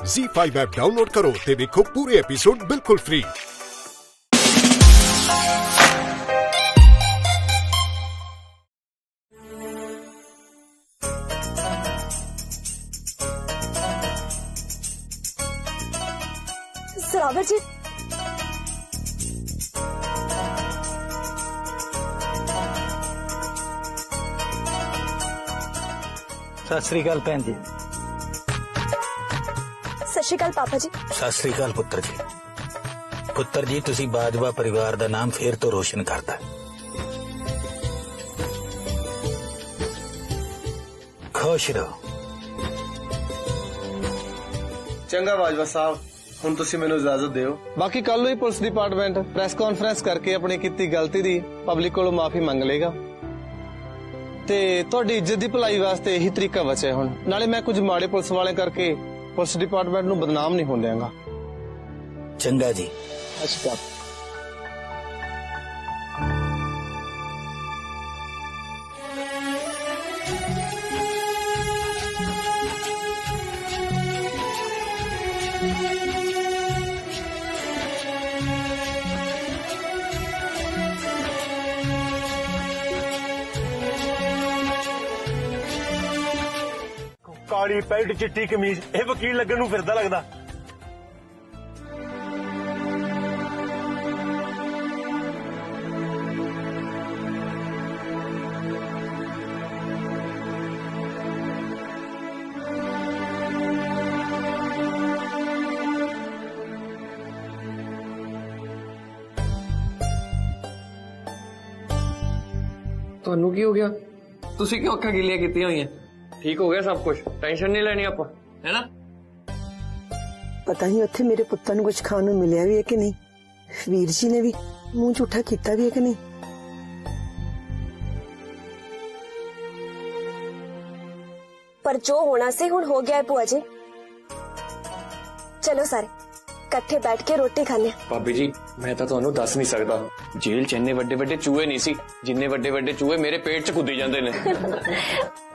ZEE5 app download करो ते देखो पूरे एपिसोड बिल्कुल फ्री। सरावर जी, सत श्री अकाल भैन जी। सत श्री अकाल पापा जी। सत श्री अकाल पुत्र जी। पुत्र जी, तुसी बाजवा परिवार दा नाम फिर तो रोशन करता। खुश रहो। चंगा बाजवा साहब, हुण तुसी मैनूं इजाजत दिओ। बाकी कल ही पुलिस डिपार्टमेंट प्रेस कॉन्फ्रेंस करके अपनी कीती गलती दी पब्लिक कोलों माफी मंग लेगा ते तुहाडी इज्जत दी भलाई वास्ते यही तरीका बचे। हुण नाले मैं कुछ माड़े पुलिस वाले करके पुलिस डिपार्टमेंट नूं बदनाम नहीं होण देंगा। चंगा जी। अच्छा काली पैंट चिट्टी कमीज ये वकील लगन नूं फिरदा लगदा। ਤੁਹਾਨੂੰ ਕੀ ਹੋ ਗਿਆ? ਤੁਸੀਂ ਕਿਉਂ ਅੱਖਾਂ ਗਿੱਲੀਆਂ ਕੀਤੀਆਂ ਹੋਈਆਂ? ठीक हो गया सब कुछ, टेंशन नहीं लेनी आप, है ना? पता नहीं उत्थे मेरे पुत्तां नूं कुछ खाण नूं मिलिया भी है कि नहीं। वीर जी ने भी मुंह झूठा कीता भी है कि नहीं। पर जो होना से हुण हो गया है बुआ जी। चलो सारे इकट्ठे बैठ के रोटी खाने। भाभी जी, मैं तो ਤੁਹਾਨੂੰ ਦੱਸ नहीं सकता, जेल च इन्ने ਵੱਡੇ ਵੱਡੇ चूहे नहीं सी जिन्ने ਵੱਡੇ ਵੱਡੇ चूहे मेरे पेट च कुदी जांदे ने।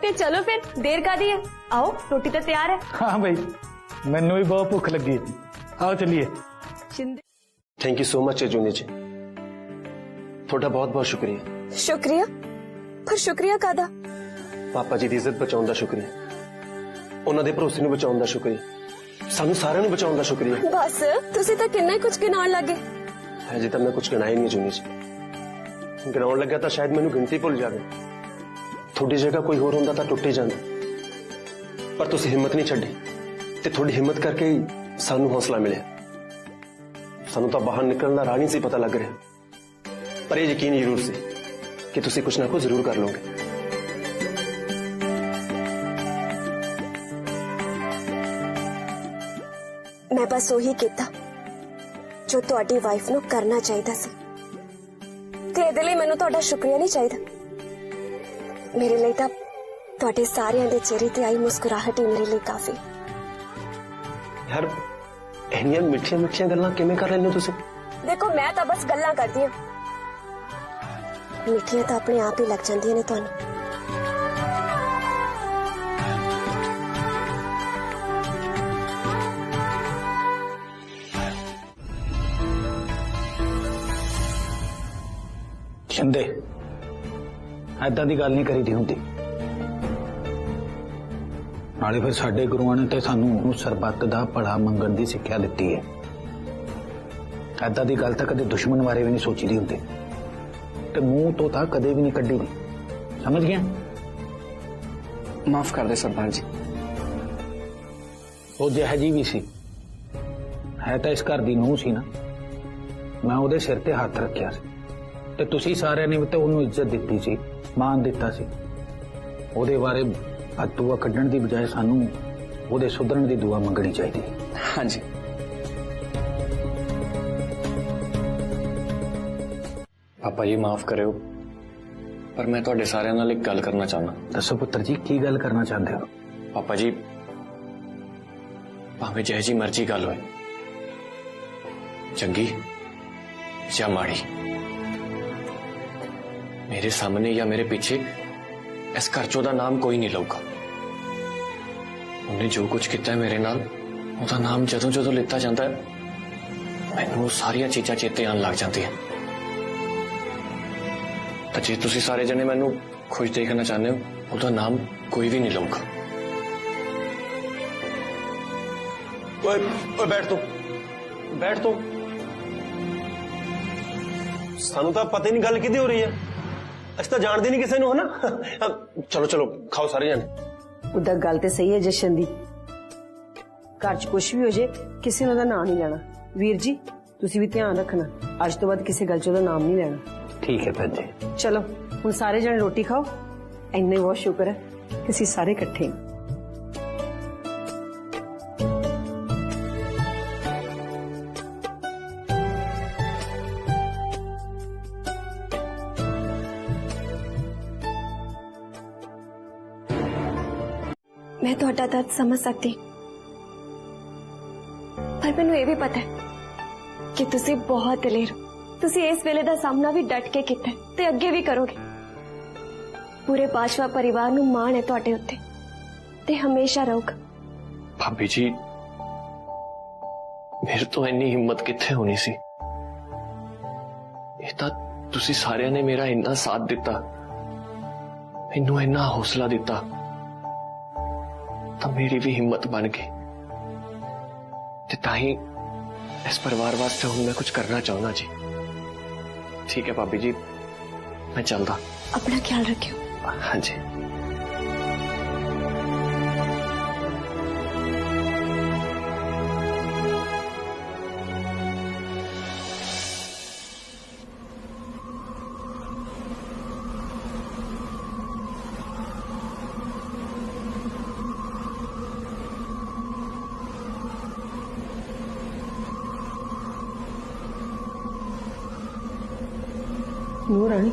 ते चलो फिर देर का दी है, आओ रोटी तो तैयार है। हाँ भाई, मैनू भी बहुत भुख लगी है, आओ चलिए। थैंक यू सो मच जूनी जी, थोड़ा बहुत बहुत शुक्रिया। शुक्रिया? पर शुक्रिया कादा? पापा जी दी इज्जत बचाउण दा शुक्रिया, उन्हां दे भरोसे नूं बचाउण दा शुक्रिया, सानू सारिਆਂ ਨੂੰ बचाउण दा शुक्रिया। बस तुसी तो किन्ना कुछ गिनाण लगे। हजे तक मैं कुछ गिनाया नहीं जूनी जी, गिनाउण लग्या तो शायद मैनू गिनती भुल जावे। थोड़ी जगह कोई होर हुंदा तां टुट ही जांदा, पर तुसीं हिम्मत नहीं छड्डी ते थोड़ी हिम्मत करके ही सानू हौसला मिलिया। सानू तां बाहर निकलण दा राह नहीं सी पता लग रहा, पर यह यकीन जरूर सी कि तुसीं कुछ ना कुछ जरूर कर लोगे। मैं बस वही किया जो तुहाडी वाइफ नूं करना चाहिदा सी, ते इहदे लई मैनूं तुहाडा शुक्रिया नहीं चाहिदा। मेरे लिए तां तुहाडे सारियां दे चेहरे ते आई मुस्कुराहट ही मेरे लिए काफी। यार इन्नियां मिठियां मिठियां गल्लां किवें कर लैंदे हो तुसीं? देखो मैं तां बस गल्लां करदी हां, मिठियां तां अपने आप ही लग जांदियां ने तुहानूं। शिंदे, ऐदां दी गल नहीं करी दी हुंदी। नाले फिर साडे गुरुआं ने ते सानू सरबत दा भला मंगण दी सिक्ख्या दित्ती है। ऐदां दी गल तां कदे दुश्मन बारे भी नहीं सोची दी हुंदी ते मूंह तो तां कदे भी नहीं कड्ढी दी। समझ गया? माफ कर दे सरदार जी। वो जिहा जी भी सी है तां इस घर दी नूंह सी ना, मैं उहदे सिर ते हत्थ रखिया सी ते तुसी सारिਆਂ ने भी तो ਉਹਨੂੰ ਇੱਜ਼ਤ ਦਿੱਤੀ ਸੀ, ਮਾਨ ਦਿੱਤਾ ਸੀ। ਉਹਦੇ ਬਾਰੇ ਦੁਆ ਕੱਢਣ ਦੀ ਬਜਾਏ ਸਾਨੂੰ ਉਹਦੇ ਸੁਧਰਨ ਦੀ ਦੁਆ ਮੰਗਣੀ ਚਾਹੀਦੀ ਹੈ। हाँ जी। पापा जी माफ करियो, पर मैं तुहाडे सारिਆਂ ਨਾਲ एक गल करना चाहना। ਦੱਸੋ ਪੁੱਤਰ ਜੀ, ਕੀ ਗੱਲ ਕਰਨਾ ਚਾਹੁੰਦੇ ਹੋ? पापा जी, भावें जिही जी मर्जी गल होए, चंगी या माड़ी, मेरे सामने या मेरे पीछे इस घर चो दा नाम कोई नहीं लऊगा। उन्हें जो कुछ किया है मेरे नाल ਉਹਦਾ ਨਾਮ ਜਦੋਂ ਜਦੋਂ ਲਿੱਤਾ ਜਾਂਦਾ ਹੈ ਮੈਨੂੰ ਸਾਰੀਆਂ ਚੀਜ਼ਾਂ ਚੇਤੇ ਆਉਣ ਲੱਗ ਜਾਂਦੀਆਂ ਤਾਂ ਜੇ ਤੁਸੀਂ ਸਾਰੇ ਜਣੇ ਮੈਨੂੰ ਖੁਸ਼ ਦੇਖਣਾ ਚਾਹੁੰਦੇ ਹੋ ਉਹਦਾ ਨਾਮ ਕੋਈ ਵੀ ਨਹੀਂ ਲਊਗਾ ਓਏ ਬੈਠ ਤੂੰ ਸਾਨੂੰ ਤਾਂ ਪਤਾ ਹੀ ਨਹੀਂ ਗੱਲ ਕਿਹਦੀ ਹੋ ਰਹੀ ਹੈ ਅਸੀਂ ਤਾਂ ਜਾਣਦੇ ਨਹੀਂ ਕਿਸੇ ਨੂੰ ਹਨਾ ਚਲੋ ਖਾਓ ਸਾਰੇ ਜਣੇ ਉਹਦਾ ਗੱਲ ਤੇ ਸਹੀ ਹੈ ਜਸ਼ਨ ਦੀ ਘਰ 'ਚ ਕੁਛ ਵੀ ਹੋ ਜੇ ਕਿਸੇ ਨੂੰ ਉਹਦਾ ਨਾਮ ਨਹੀਂ ਲੈਣਾ ਵੀਰ ਜੀ ਤੁਸੀਂ ਵੀ ਧਿਆਨ ਰੱਖਣਾ ਅੱਜ ਤੋਂ ਬਾਅਦ ਕਿਸੇ ਗੱਲ 'ਚ ਉਹਦਾ ਨਾਮ ਨਹੀਂ ਲੈਣਾ ਠੀਕ ਹੈ ਭੈਣ ਜੀ ਚਲੋ ਹੁਣ ਸਾਰੇ ਜਣੇ ਰੋਟੀ ਖਾਓ ਇੰਨੇ ਬਹੁਤ ਸ਼ੁਕਰ ਹੈ ਕਿ ਅਸੀਂ ਸਾਰੇ ਇਕੱਠੇ ਹਾਂ मैं ਤੁਹਾਡਾ ਦਰਦ ਸਮਝ ਸਕਦੀ ਪਰ ਮੈਨੂੰ ਇਹ ਵੀ ਪਤਾ ਹੈ ਕਿ ਤੁਸੀਂ ਬਹੁਤ ਦਲੇਰ ਹੋ ਤੁਸੀਂ ਇਸ ਵੇਲੇ ਦਾ ਸਾਹਮਣਾ ਵੀ ਡਟ ਕੇ ਕੀਤਾ ਤੇ ਅੱਗੇ ਵੀ ਕਰੋਗੇ ਪੂਰੇ ਬਾਜਵਾ ਪਰਿਵਾਰ ਨੂੰ ਮਾਣ ਹੈ ਤੁਹਾਡੇ ਉੱਤੇ ਤੇ ਹਮੇਸ਼ਾ ਰਹੂਗਾ ਭਾਬੀ ਜੀ ਮੇਰੇ ਤੋਂ ਇੰਨੀ ਹਿੰਮਤ ਕਿੱਥੇ ਹੋਣੀ ਸੀ ਇਹ ਤਾਂ ਤੁਸੀਂ ਸਾਰਿਆਂ ਨੇ ਮੇਰਾ ਇੰਨਾ ਸਾਥ ਦਿੱਤਾ ਮੈਨੂੰ ਇੰਨਾ ਹੌਸਲਾ ਦਿੱਤਾ ਤਾਂ ਮੇਰੀ ਵੀ ਹਿੰਮਤ ਬਣ ਗਈ ਤੇ ਤਾਂ ਹੀ ਇਸ ਪਰਿਵਾਰ ਵਾਸਤੇ ਹੁਣ ਮੈਂ ਕੁਝ ਕਰਨਾ ਚਾਹੁੰਦਾ ਜੀ ਠੀਕ ਹੈ ਭਾਬੀ ਜੀ मैं चलता अपना ख्याल रखियो हाँ जी नूर रानी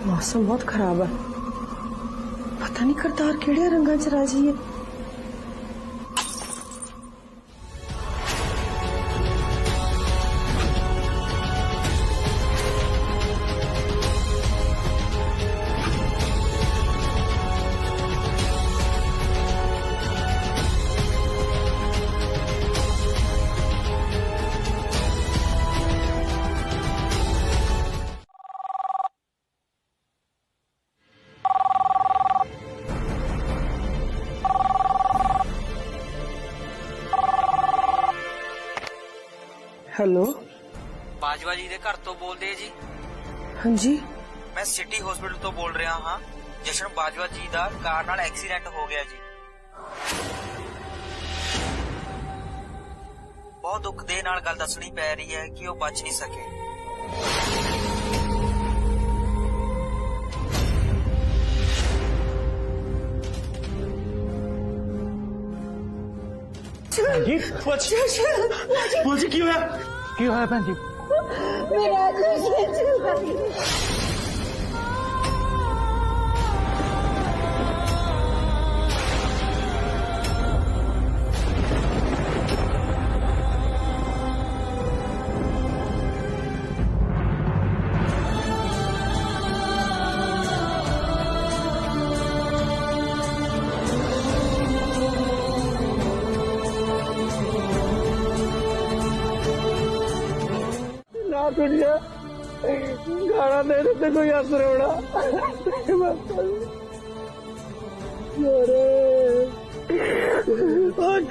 मौसम बहुत खराब है पता नहीं करतार केड़े रंगा च राजी है हेलो बाजवा जी दे घर तो बोलदे जी हाँ जी मैं सिटी हॉस्पिटल तो बोल रहा हाँ जशन बाजवा जी दा कार नाल एक्सीडेंट हो गया जी बहुत दुख दे नाल गल दसनी पै रही है कि वो बच नहीं सके की होया भैन जी दुनिया गाना देने से कोई असर होना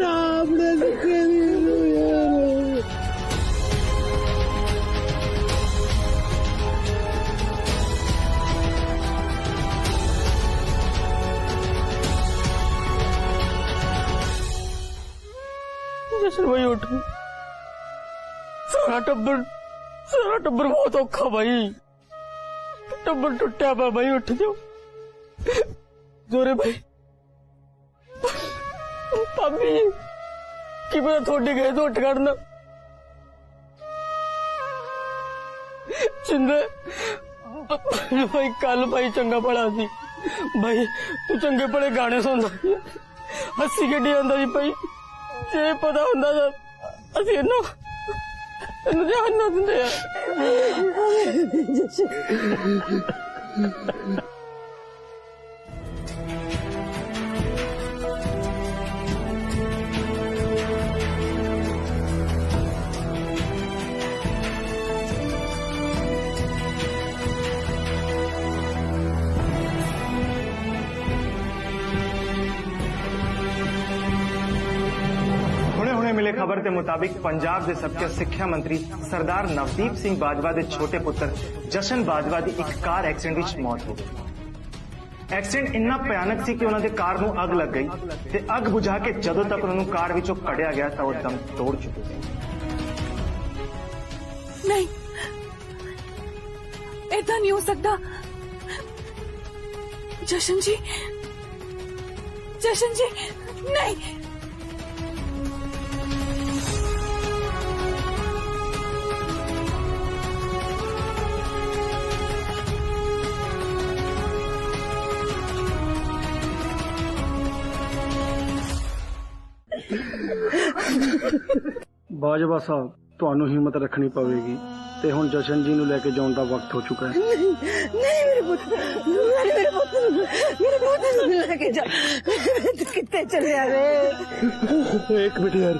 आपने लिखे जैसे भाई उठ सारा टब्बर बहुत औखा भाई टब्बर टुटिया पा भाई उठ जाओ जोरे भाई भाभी की पता थोड़ी गए तो उठ करना चिंदे भाई कल भाई चंगा पड़ा सी भाई तू चंगे पड़े गाने सुनता हसी खेडी आंदा जी भाई जे पता होंदा असी ना ध्यान ना दिंदे मिले खबर के मुताबिक पंजाब के सबके सिक्ख्या मंत्री सरदार नवदीप सिंह बाजवा के छोटे पुत्र जशन बाजवा की एक कार एक्सीडेंट में मौत हो गई। एक्सीडेंट इन्ना भयानक सी कि उन्होंने कार नूं अग लग गई ते अग बुझा के जदों तक उन्होंने कार विचों कढ़िया गया तो दम तोड़ चुके थे। नहीं, ऐसा नहीं हो सकता। जशन जी नहीं। बाजवा साहब, ਤੁਹਾਨੂੰ हिम्मत रखनी पवेगी ते हुण जशन जी नूं लेके जाउण दा वक्त हो चुका है। नहीं मेरे पुत्र नूं लेके जा। कितने चले आ रे? एक मिनट यार,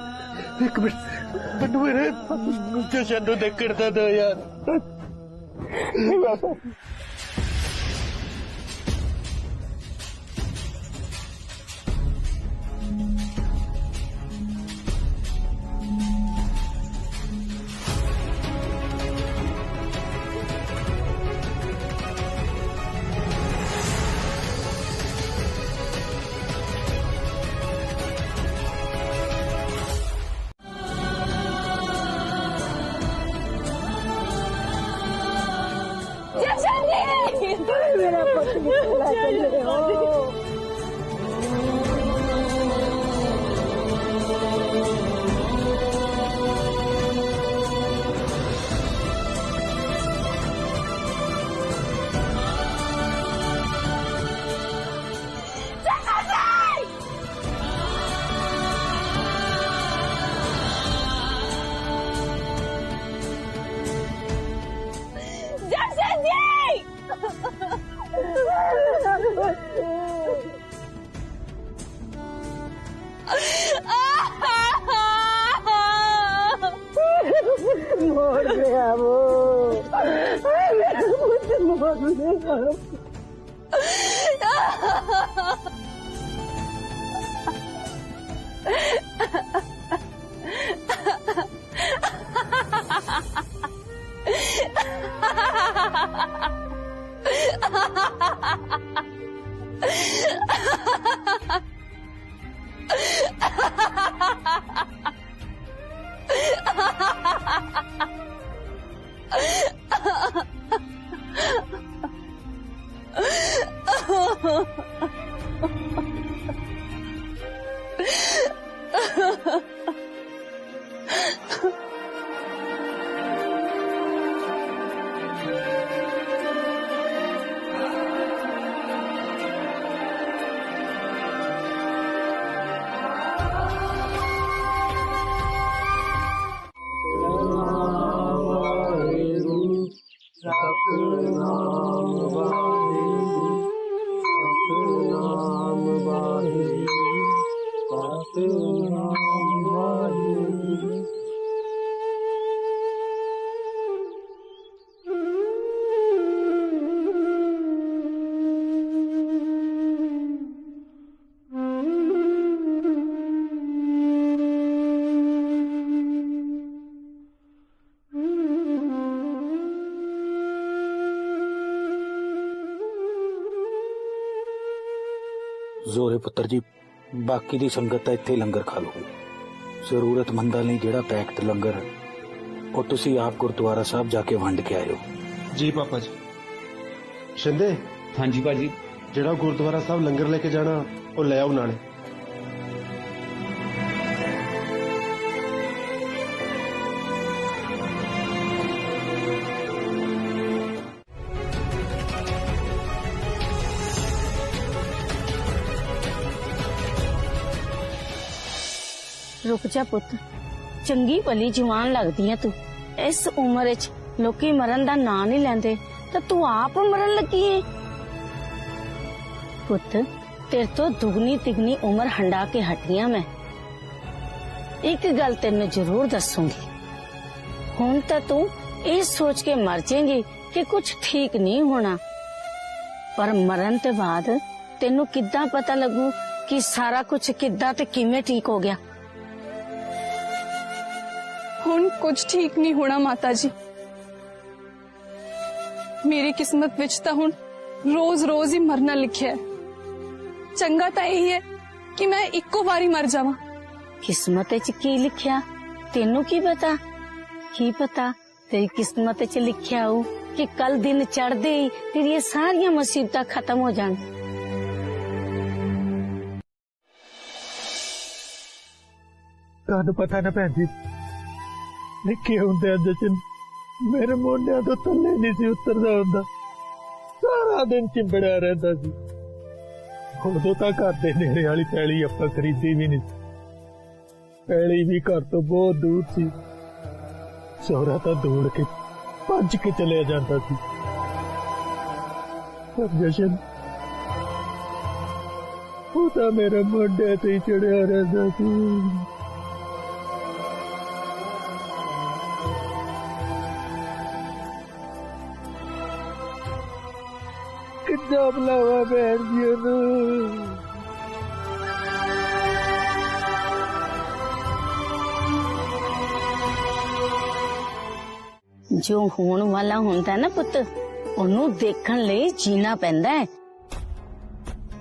एक मिनट बन्नू मेरे जशन नूं देखण दा दो यार। मेरा पुत्र मोर गया वो, मेरा पुत्र मोर गया। जोरे पुत्र जी, बाकी दी संगत तां इत्थे लंगर खा लूगी। जरूरतमंदां लई जिहड़ा पैक्ट लंगर ਉਹ ਤੁਸੀਂ ਆਪ ਗੁਰਦੁਆਰਾ ਸਾਹਿਬ ਜਾ ਕੇ ਵੰਡ ਕੇ ਆਇਓ। जी पापा जी। शिंदे। हाँ जी भाजी। ਜਿਹੜਾ ਗੁਰਦੁਆਰਾ ਸਾਹਿਬ ਲੰਗਰ ਲੈ ਕੇ ਜਾਣਾ ਉਹ ਲੈ ਆਓ ਨਾਲੇ। रुक जा पुत, चंगी भली जवान लगदी है तू। इस उम्र च लोकी मरन दा नां नहीं लैंदे ते तू आप मरन लगी है। पुत, तेरे तो दुगनी तिगनी उम्र हंडा के हटिया मैं। एक गल तेन जरूर दसूंगी, हुण तां तू ये सोच के मर जाएंगी कि कुछ ठीक नहीं होना, पर मरन ते बाद तेनू किद्दां पता लगू कि सारा कुछ किद्दां ते किवें ठीक हो गया। हुण कुछ ठीक नहीं होना माता जी। मेरी किस्मत विच तां हुण रोज रोज ही मरना लिखिया है। चंगा तां यही है कि मैं इक्को बारी मर जावां। किस्मत च की लिखिया तेनू की पता? की पता तेरी किस्मत च लिखिया हो कि कल दिन चढ़दे ही तेरी ये सारियां मुसीबतां खत्म हो जान। ਤੁਹਾਨੂੰ पता ना भैन जी, निक्के ਹੁੰਦੇ जशन मेरे मोढियां तो थल्ले नहीं सी उतरदा हुंदा, सारा दिन चिंबड़िया रहंदा सी। उदों तां घर दे नेड़े वाली पैली आपां खरीदी भी नहीं, पैली भी घर तो बहुत दूर सी। सौरा तां दौड़ के भज के चलिया जांदा सी, पर जशन वो तां मेरे मोढे ते ही चढ़िया रहंदा सी। कितना बुलावा बहन जी जो होने वाला होंदा ना पुत, ओनू देखण लई जीना पैंदा है।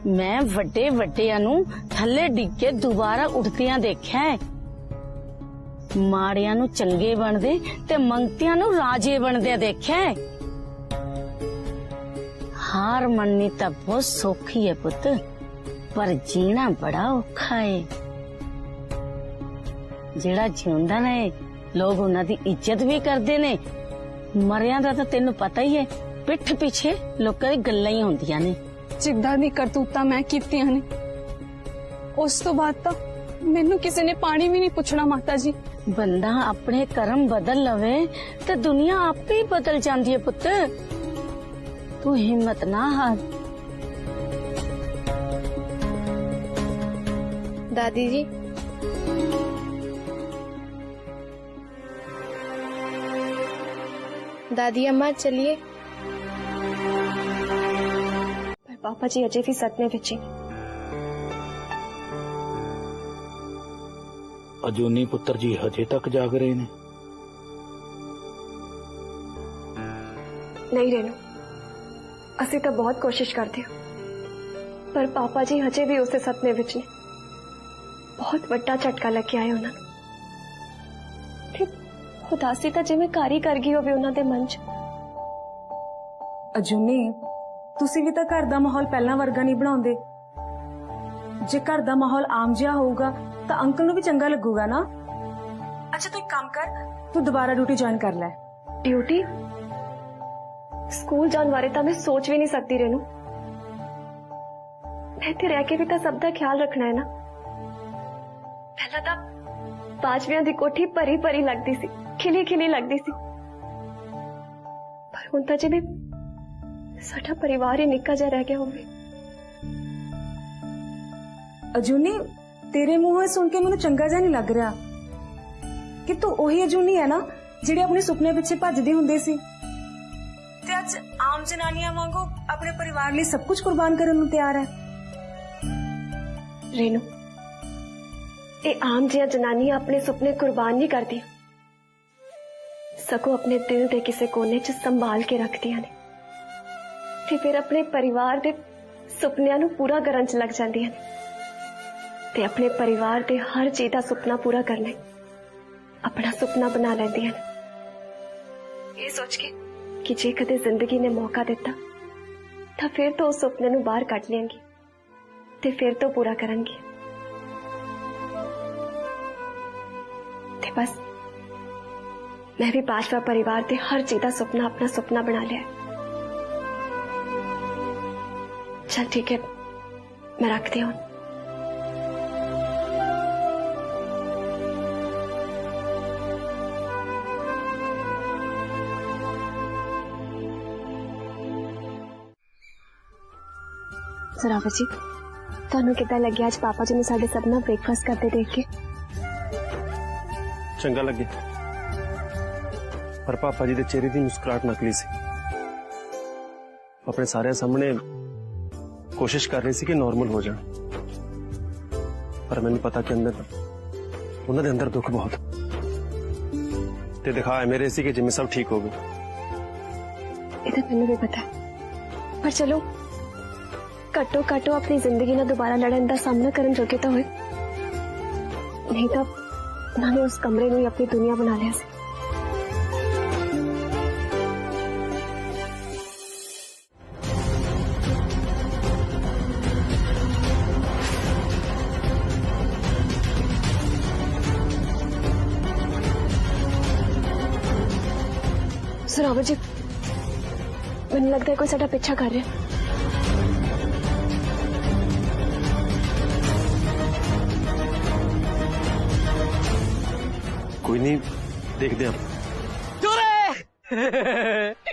मैं वड्डे वड्डियां नू थल्ले डिग के दोबारा उठदियां देखिया है। माड़ियां नू चंगे बनदे ते मंगतियां नू राजे बनदे देखिया है। हार मननी तो बहुत सौखी है पुत, पर जीना बड़ा औखा है। जेड़ा जिउंदा ने लोग उन्हां दी इज्जत भी करदे ने, मरिया दा तां तैनूं पता ही है, पिठ पीछे लोकां दी गल्लां ही होंदियां ने। जिद्दां दी करतूतां मैं कीतियां ने, उस तो बाद तां मैनूं किसी ने पानी भी नहीं पुछना माता जी। बंदा अपने कर्म बदल लवे तो दुनिया आपे ही बदल जांदी है पुत। तू हिम्मत ना हार। दादी जी, दादी अम्मा चलिए। पर पापा जी अजे भी सपने विच ही। अजूनी पुत्र जी हजे तक जाग रहे ने? नहीं रेनू, असी तो बहुत कोशिश करते हो, पर पापा जी हजे भी उसे सपने विच ने। बहुत बड़ा झटका लग के आए उन्होंने। उदासी तो जिवें कारी कर गई होवे उन्हां दे मन च। अजूनी, तुसी भी तो घर दा माहौल पहला वर्गा नहीं बनाउंदे। जे घर दा माहौल आम जिहा होऊगा तो अंकल नूं भी चंगा लगूगा ना। अच्छा तू एक काम कर, तू दोबारा ड्यूटी ज्वाइन कर ले। ड्यूटी? स्कूल जाने बारे तो मैं सोच भी नहीं सकती रेनू। मैं इत्थे रह के भी तो सब दा ख्याल रखना है ना। पहला तो बाजवियां दी कोठी भरी भरी लगती सी, खिली खिली लगती सी, पर हुण तां जिवें साडा परिवार ही निक्का जिहा रह गया होवे। अजूनी, तेरे मुंहों सुन के मैनूं चंगा जिहा नहीं लग रहा कि तू ओही अजूनी है ना जिहड़ी अपने सुपने पिछे भजदी हुंदी सी ते अज आम जनानियां वांगू अपने परिवार लिए सब कुछ कुर्बान करने नूं तैयार है। रेनू, ये आम जिहा जनानियां अपने सुपने कुर्बान नहीं करती, सगों अपने दिल के किसी कोने च संभाल के रखदियां ने, ते फिर अपने परिवार के सुपनियां नूं पूरा करन च लग जांदियां ने, ते अपने परिवार के हर चीज का सुपना पूरा करना अपना सुपना बना लैंदियां ने। ये सोच के कि जे कदे जिंदगी ने मौका दिता तो फिर तो उस सुपने नूं बाहर कट लेंगी ते फिर तो पूरा करनगी। ते बस मैं भी बाजवा परिवार के हर चीज का सुपना अपना सुपना बना लिया। चल ठीक है, मैं रखती हूँ। सरावर जी, ਤੁਹਾਨੂੰ ਕਿੱਦਾਂ ਲੱਗਿਆ ਅੱਜ ਪਾਪਾ ਜੀ ਨੇ ਸਾਡੇ ਸਭ ਨਾਲ ਬ੍ਰੇਕਫਾਸਟ ਕਰਦੇ ਦੇਖ ਕੇ? चंगा लगे, पर पापा जी के चेहरे की मुस्कुराहट नकली सी। अपने सारे सामने कोशिश कर रही सी कि नॉर्मल हो जाए, पर मैंने पता कि अंदर उन्होंने अंदर दुख बहुत। ते दिखाया मेरे सी कि जिम्मे सब ठीक हो गया। ये तो मैंने भी पता है, पर चलो घट्टो घट्ट अपनी जिंदगी ना दोबारा लड़न का सामना करन जोगे तो होए, नहीं तो उन्होंने उस कमरे में ही अपनी दुनिया बना लिया सी। सुरावर जी, मैंने लगता है कोई साडा पीछा कर रहा है। कोई नहीं, देखते हैं।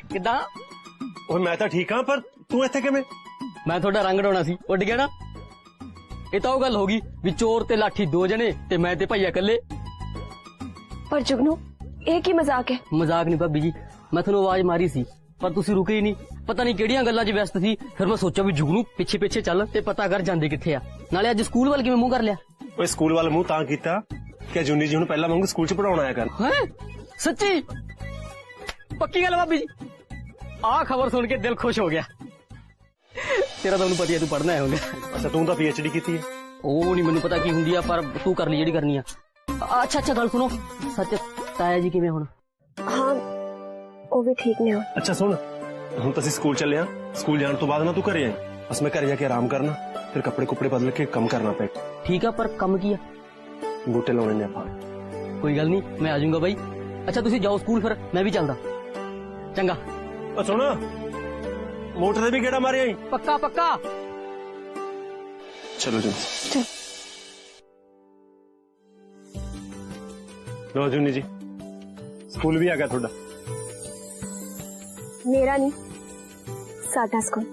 किदा और मैं तो ठीक हाँ, पर तू इत्थे किवें? मैं थोड़ा रंग ढाउणा सी, उड गया ना। ये तो गल होगी भी चोर ते लाठी दो जने ते मैं ते भैया कल्ले। पर जुगनू, एक ही मजाक है। मजाक नहीं भाभी जी, मैं थोनू आवाज मारी सी पर तुसी रुके ही नहीं। पता नहीं केड़ियां गल्लां च व्यस्त सी, फिर मैं सोचा भी जुगनू पिछे पिछे चल ते पता कर जांदे किथे आ। नाले अज स्कूल वाल किवें मुंह कर लिया? ओए स्कूल वाल मुंह तां कीता कि जूनी जी हुण पहला वांगू स्कूल च पढ़ाउण आया कर। हैं? सच्ची? पक्की गल भाभी जी? आ खबर सुन के दिल खुश हो गया। तेरा तो पता है तू पढ़ना है होंगे। अच्छा, तू तो PhD की है? ओ नहीं मैनू पता की हुंदी आ, पर तू कर ली जेड़ी करनी आ। अच्छा अच्छा गल सुनो, सच ताया जी किवें हुण? हाँ, वो भी ठीक नहीं हो। अच्छा सुन, हम तो स्कूल चले हैं, स्कूल जाने तो बाद ना तू घरे आई, बस मैं घर जाके आराम करना, फिर कपड़े कुपड़े बदल के कम करना पे। ठीक है, पर कम किया? बूटे लाने ने आप। कोई गल नहीं, मैं आ जाऊंगा भाई। अच्छा तुसी जाओ स्कूल, फिर मैं भी चलदा। चंगा। सुन, मोटर से भी गेड़ा मारे आई। पक्का पक्का। चलो जी। लो जूनी जी, स्कूल भी आ गया थोड़ा। मेरा नहीं, सादा स्कूल।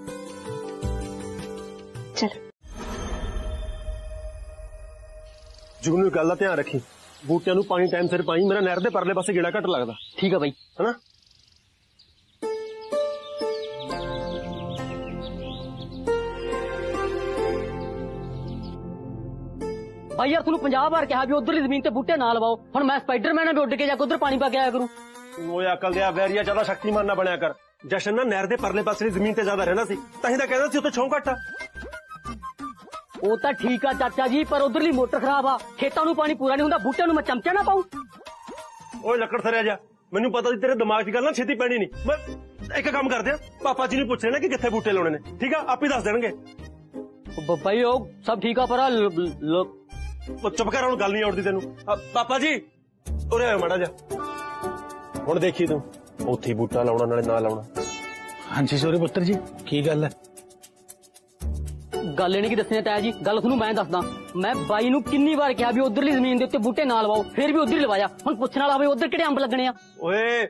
चलो जुगनू गल का ध्यान रखी, बूटियां नू पानी टाइम सिर पाई, मेरा नहर दे परले पासे गेड़ा घट लगदा। ठीक है भाई, है ना? भाई यार तू 50 बार कहा भी उधरली जमीन ते बूटे ना लवाओ, हुण मैं स्पाइडरमैन भी उड़ के जाके उधर पानी पा के आया करूं। वो अकल दिया वैरिया ज्यादा शक्तिमान ना बनया कर। जशन ना नहर दे परले पासे जमीन ते ज्यादा रहना सी, ताही तां कहदा सी उत्ते छौं घट आ। वो तो ठीक है चाचा जी, पर उधरली मोटर खराब आ, खेतां नू पानी पूरा नहीं हुंदा, बूटे नू मैं चमचा ना पाऊं। ओए लकड़ सरिया जा, मैनू पता सी तेरे दिमाग च गल ना छेती पैनी नहीं। मैं एक काम करदे आ, पापा जी नू पुछ लेना कि कित्थे बूटे लाउणे ने, ठीक है? आप ही दस देणगे। भाई ओ सब ठीक है, पर चुप कर, हुण गल नहीं औड़दी तेनू। पापा जी उरे आयो माड़ा जा, हुण देखी तू उत्थे बूटा लाउणा नाले ना लाउणा। हाँ जी सोरे पुत्र जी, की गल है? गल नहीं की दसने ताया जी, गल थोनू मैं दसदा। मैं बाई नू किन्नी बार कहा भी उधरली जमीन दे उत्ते बूटे ना लवाओ, फिर भी उधर ही लवाया। हुण पुछण वाला होवे उधर किहड़े अंब लगने आ? ओए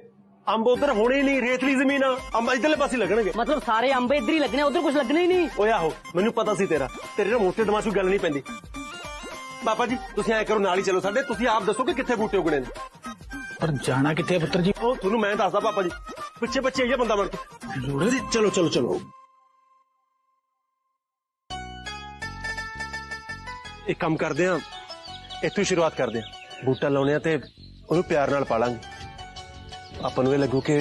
अंब उधर होने ही नहीं, रेतली जमीन आ, अंब इधरले पासे लगणगे। मतलब सारे अंब इधर ही लगने, उधर कुछ लगने ही नहीं? ओए आहो, मैनू पता सी तेरा, तेरे ना मोटे दिमाग च गल नहीं पैंदी। पापा जी तुसीं ऐ करो, नाल ही चलो साडे, तुसीं आप दसो कि कित्थे बूटे उगणे ने। पर जाना कित्थे पुत्र जी? ओ तुहानू मैं दसदा पापा जी, पिछे पिछे आइए बंदा बन के। चलो चलो चलो, एक काम करदे आ, इत्थों शुरुआत करदे आ। बूटा लाउणे आ ते ओनू प्यार नाल पालांगे। आपां नू इह लगू कि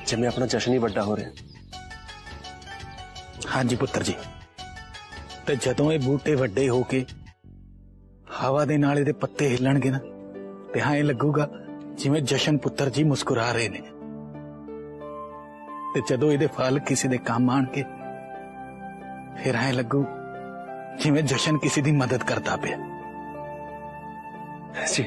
जिवें अपना जशन ही वड्डा हो रहा। हाँ जी पुत्र जी, ते जदों ये बूटे वड्डे होके हवा दे नाल इहदे पत्ते हिलणगे ना, ते हाँ ये लगूगा जिवें जशन पुत्र जी मुस्कुरा रहे ने। ते जदों इहदे फल किसी दे काम आणगे, फिर हाँ लगू जिवें जशन किसी दी मदद करता पिया। जी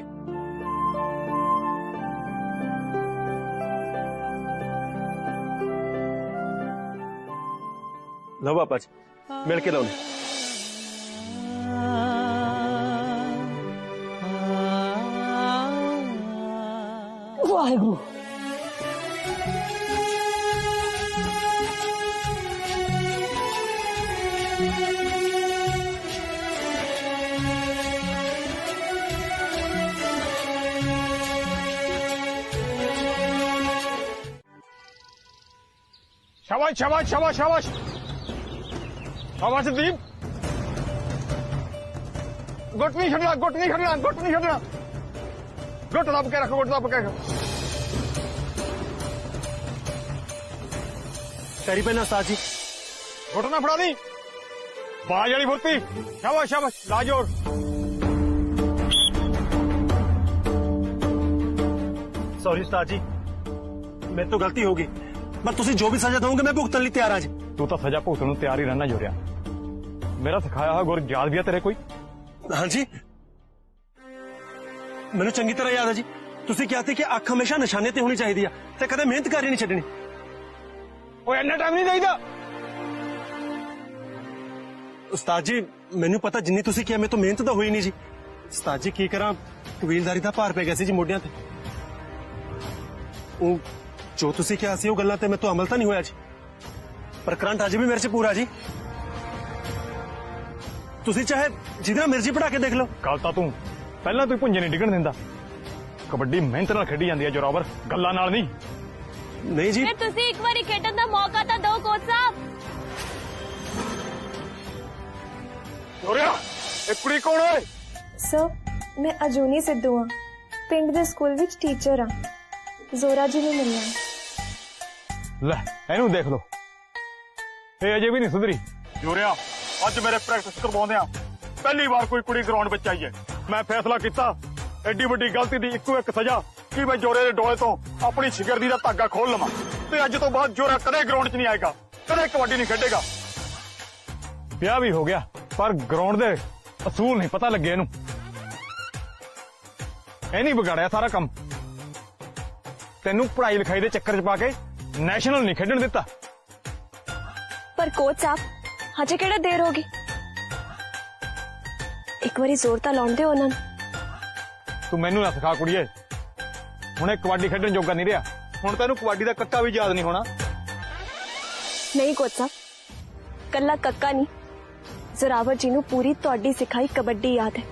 लो पापा जी, मिल के लाओ। वाहेगुरु। शाबाश शाबाश शाबाश शाबाश शाबाश दीप, गुट नहीं छड़ना, गुट नहीं छड़ना, गुट नहीं छड़ना। गुट दब के रख, गुट दब के रख। पैरी पहना उस्ताद जी। गुट ना फड़ा दी, बाज वाली फुर्ती। शाबाश शाबाश, लाजोर। सॉरी उस्ताद जी, मेरे तो गलती होगी, पर तुसी जो भी सजा दोगे मैं भुगतन लिए तैयार हाँ जी। तू तो सजा भुगतन नूं तैयार ही रहना जोरिया। मेरा सिखाया हुआ गुर याद भी है तेरे कोई? हाँ जी, मैंने चंगी तरह याद है जी। तुसी कहते कि अख हमेशा निशाने ते होनी चाहिए ते कदे मेहनत करनी नहीं छड्डनी। ओए इन्ना टाइम नहीं चाहिदा उस्ताद जी, मैनू पता जिन्नी तुसी किया मैं तो मेहनत तो हुई नहीं जी। उस्ताद जी की करा, कबीलदारी दा भार पै गया सी जी मोढियां ते। ਉਹ ਜੋ ਤੁਸੀਂ ਕਿਹਾ ਸੀ ਉਹ ਗੱਲਾਂ ਤੇ ਮੈਂ ਤੋਂ ਅਮਲ ਤਾਂ ਨਹੀਂ ਹੋਇਆ ਜੀ, ਪਰ ਕਰੰਟ ਅੱਜ ਵੀ ਮੇਰੇ 'ਚ ਪੂਰਾ ਜੀ। ਤੁਸੀਂ ਚਾਹੇ ਜਿੰਨਾ ਮਰਜ਼ੀ ਪੜਾ ਕੇ ਦੇਖ ਲਓ। ਗੱਲ ਤਾਂ ਤੂੰ ਪਹਿਲਾਂ ਤੂੰ ਪੁੰਜੇ ਨਹੀਂ ਡਿੱਗਣ ਦਿੰਦਾ। ਕਬੱਡੀ ਮਿਹਨਤ ਨਾਲ ਖੇਡੀ ਜਾਂਦੀ ਹੈ ਜੋਰਾਵਰ, ਗੱਲਾਂ ਨਾਲ ਨਹੀਂ। ਨਹੀਂ ਜੀ, ਫਿਰ ਤੁਸੀਂ ਇੱਕ ਵਾਰੀ ਖੇਡਣ ਦਾ ਮੌਕਾ ਤਾਂ ਦਿਓ ਕੋਚ ਸਾਹਿਬ। ਜੋਰਿਆ, ਇਹ ਕੁੜੀ ਕੌਣ ਹੈ? ਸਰ, ਮੈਂ ਅਜੂਨੀ ਸਿੱਧੂ ਹਾਂ, ਪਿੰਡ ਦੇ ਸਕੂਲ ਵਿੱਚ ਟੀਚਰ ਹਾਂ। ਜ਼ੋਰਾ ਜੀ ਨੂੰ ਮਿਲਿਆ। ਲੈ ਇਹਨੂੰ ਦੇਖ ਲਓ, ਇਹ ਅਜੇ ਵੀ ਨਹੀਂ ਸੁਧਰੀ। ਜੋਰਿਆ, ਅੱਜ ਮੇਰੇ ਪ੍ਰੈਕਟਿਸ ਕਰਵਾਉਂਦੇ ਆ, ਪਹਿਲੀ ਵਾਰ ਕੋਈ ਕੁੜੀ ਗਰਾਊਂਡ ਵਿੱਚ ਆਈ ਹੈ। ਮੈਂ ਫੈਸਲਾ ਕੀਤਾ ਐਡੀ ਵੱਡੀ ਗਲਤੀ ਦੀ ਇੱਕੋ ਇੱਕ ਸਜ਼ਾ ਕਿ ਮੈਂ ਜੋਰੇ ਦੇ ਡੋਲੇ ਤੋਂ ਆਪਣੀ ਸ਼ਿਕਰਦੀ ਦਾ ਧਾਗਾ ਖੋਲ ਲਵਾਂ ਤੇ ਅੱਜ ਤੋਂ ਬਾਅਦ ਜੋਰਾ ਕਦੇ ਗਰਾਊਂਡ 'ਚ ਨਹੀਂ ਆਏਗਾ, ਕਦੇ ਕਬੱਡੀ ਨਹੀਂ ਖੇਡੇਗਾ। ਵਿਆਹ ਵੀ ਹੋ ਗਿਆ ਪਰ ਗਰਾਊਂਡ ਦੇ ਅਸੂਲ ਨਹੀਂ ਪਤਾ ਲੱਗੇ ਇਹਨੂੰ। ਇਹ ਨਹੀਂ ਵਿਗਾੜਿਆ ਸਾਰਾ ਕੰਮ। ਤੈਨੂੰ ਪੜ੍ਹਾਈ ਲਿਖਾਈ ਦੇ ਚੱਕਰ 'ਚ ਪਾ ਕੇ ਨੈਸ਼ਨਲ ਨਹੀਂ ਖੇਡਣ ਦਿੱਤਾ। ਪਰ ਕੋਚ ਸਾਹਿਬ, ਹਜੇ ਕਿਹੜਾ ਦੇਰ ਹੋ ਗਈ, ਇੱਕ ਵਾਰੀ ਜ਼ੋਰ ਤਾਂ ਲਾਉਣ ਦਿਓ ਉਹਨਾਂ ਨੂੰ। ਤੂੰ ਮੈਨੂੰ ਨਾ ਸਿਖਾ ਕੁੜੀਏ, ਹੁਣ ਇਹ ਕਬੱਡੀ ਖੇਡਣ ਜੋਗਾ ਨਹੀਂ ਰਿਹਾ। ਹੁਣ ਤੈਨੂੰ ਕਬੱਡੀ ਦਾ ਕੱਕਾ ਵੀ ਯਾਦ ਨਹੀਂ ਹੋਣਾ। ਨਹੀਂ ਕੋਚ ਸਾਹਿਬ, ਕੱਲਾ ਕੱਕਾ ਨਹੀਂ, ਜ਼ੋਰਾਵਰ ਜੀ ਨੂੰ ਪੂਰੀ ਤੁਹਾਡੀ ਸਿਖਾਈ ਕਬੱਡੀ ਯਾਦ ਹੈ।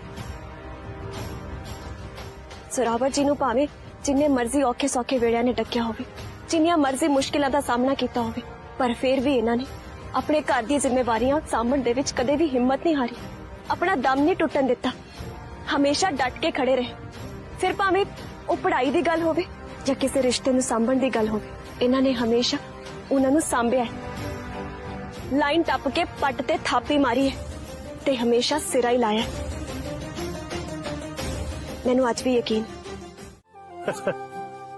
ਜ਼ੋਰਾਵਰ ਜੀ ਨੂੰ ਭਾਵੇਂ ਜਿੰਨੇ ਮਰਜ਼ੀ ਔਖੇ ਸੌਖੇ ਵੇੜਿਆਂ ਨੇ ਡੱਕਿਆ ਹੋਵੇ, ਜਿੰਨੀਆਂ ਮਰਜ਼ੀ ਮੁਸ਼ਕਿਲਾਂ ਦਾ ਸਾਹਮਣਾ ਕੀਤਾ ਹੋਵੇ, ਪਰ ਫਿਰ ਵੀ ਇਹਨਾਂ ਨੇ ਆਪਣੇ ਘਰ ਦੀਆਂ ਜ਼ਿੰਮੇਵਾਰੀਆਂ ਸਾਂਭਣ ਦੇ ਵਿੱਚ ਕਦੇ ਵੀ ਹਿੰਮਤ ਨਹੀਂ ਹਾਰੀ, ਆਪਣਾ ਦਮ ਨਹੀਂ ਟੁੱਟਣ ਦਿੱਤਾ, ਹਮੇਸ਼ਾ ਡਟ ਕੇ ਖੜੇ ਰਹੇ। ਫਿਰ ਭਾਵੇਂ ਉਹ ਪੜ੍ਹਾਈ ਦੀ ਗੱਲ ਹੋਵੇ ਜਾਂ ਕਿਸੇ ਰਿਸ਼ਤੇ ਨੂੰ ਸਾਂਭਣ ਦੀ ਗੱਲ ਹੋਵੇ, ਇਹਨਾਂ ਨੇ ਹਮੇਸ਼ਾ ਉਹਨਾਂ ਨੂੰ ਸਾਂਭਿਆ ਹੈ। ਲਾਈਨ ਟੱਪ ਕੇ ਪੱਟ ਤੇ ਥਾਪੀ ਮਾਰੀ ਹੈ ਤੇ ਹਮੇਸ਼ਾ ਸਿਰਾ ਹੀ ਲਾਇਆ। ਮੈਨੂੰ ਅੱਜ ਵੀ ਯਕੀਨ।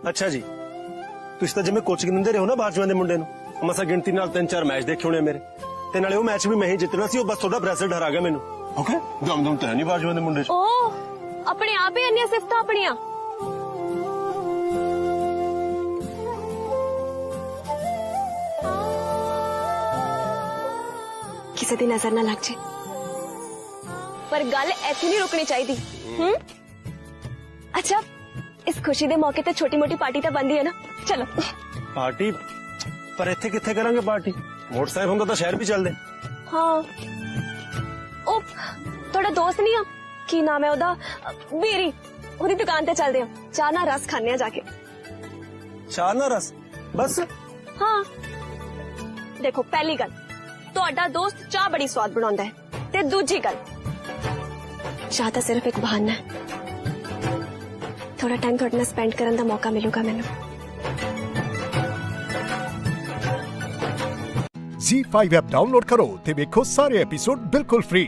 ਅੱਛਾ ਜੀ, ਤੁਸੀਂ ਤਾਂ ਜਿਵੇਂ ਕੋਚਿੰਗ ਦਿੰਦੇ ਰਹੇ ਹੋ ਨਾ ਬਾਜਵਾਂ ਦੇ ਮੁੰਡੇ ਨੂੰ, ਮਸਾ ਗਿਣਤੀ ਨਾਲ 3-4 ਮੈਚ ਦੇਖੇ ਹੋਣੇ ਮੇਰੇ, ਤੇ ਨਾਲੇ ਉਹ ਮੈਚ ਵੀ ਮੈਂ ਹੀ ਜਿੱਤਣਾ ਸੀ। ਉਹ ਬਸ ਤੁਹਾਡਾ ਪ੍ਰੈਸਿਡੈਂਟ ਹਰਾ ਗਿਆ ਮੈਨੂੰ। ਓਕੇ, ਦਮ ਤਾਂ ਨਹੀਂ ਬਾਜਵਾਂ ਦੇ ਮੁੰਡੇ 'ਚ। ਓ ਆਪਣੇ ਆਪ ਹੀ ਇੰਨੀਆਂ ਸਿਫਤਾਂ ਆਪਣੀਆਂ। ਕਿਸੇ ਦੀ ਨਜ਼ਰ ਨਾ ਲੱਗ ਜੇ, ਪਰ ਗੱਲ ਇੱਥੇ ਨਹੀਂ ਰੁਕਣੀ ਚਾਹੀਦੀ। ਅੱਛਾ, ਇਸ ਖੁਸ਼ੀ ਦੇ ਮੌਕੇ ਤੇ ਛੋਟੀ ਮੋਟੀ ਪਾਰਟੀ ਤਾਂ ਬਣਦੀ ਹੈ ਨਾ, ਚਲੋ। ਪਾਰਟੀ? ਪਰ ਇੱਥੇ ਕਿੱਥੇ ਕਰਾਂਗੇ ਪਾਰਟੀ? ਮੋਟਰਸਾਈਕਲ ਹੁੰਦਾ ਤਾਂ ਸ਼ਹਿਰ ਵੀ ਚੱਲਦੇ। ਹਾਂ, ਉਹ ਤੁਹਾਡਾ ਦੋਸਤ ਨਹੀਂ ਆ, ਕੀ ਨਾਮ ਹੈ ਉਹਦਾ, ਬੀਰੀ, ਉਹਦੀ ਦੁਕਾਨ ਤੇ ਚੱਲਦੇ ਆ, ਚਾਹ ਨਾਲ ਰਸ ਖਾਣੇ ਆ ਜਾ ਕੇ। ਚਾਹ ਨਾਲ ਰਸ? ਬਸ? ਹਾਂ, ਦੇਖੋ, ਪਹਿਲੀ ਗੱਲ, ਤੁਹਾਡਾ ਦੋਸਤ ਚਾਹ ਬੜੀ ਸਵਾਦ ਬਣਾਉਂਦਾ ਹੈ, ਤੇ ਦੂਜੀ ਗੱਲ, ਚਾਹ ਤਾਂ ਸਿਰਫ ਇੱਕ ਬਹਾਨਾ ਹੈ। ਥੋੜਾ ਟਾਈਮ ਤੁਹਾਡੇ ਨਾਲ ਸਪੈਂਡ ਕਰਨ ਦਾ ਮੌਕਾ ਮਿਲੂਗਾ ਮੈਨੂੰ। Z5 ऐप डाउनलोड करो ते देखो सारे एपिसोड बिल्कुल फ्री।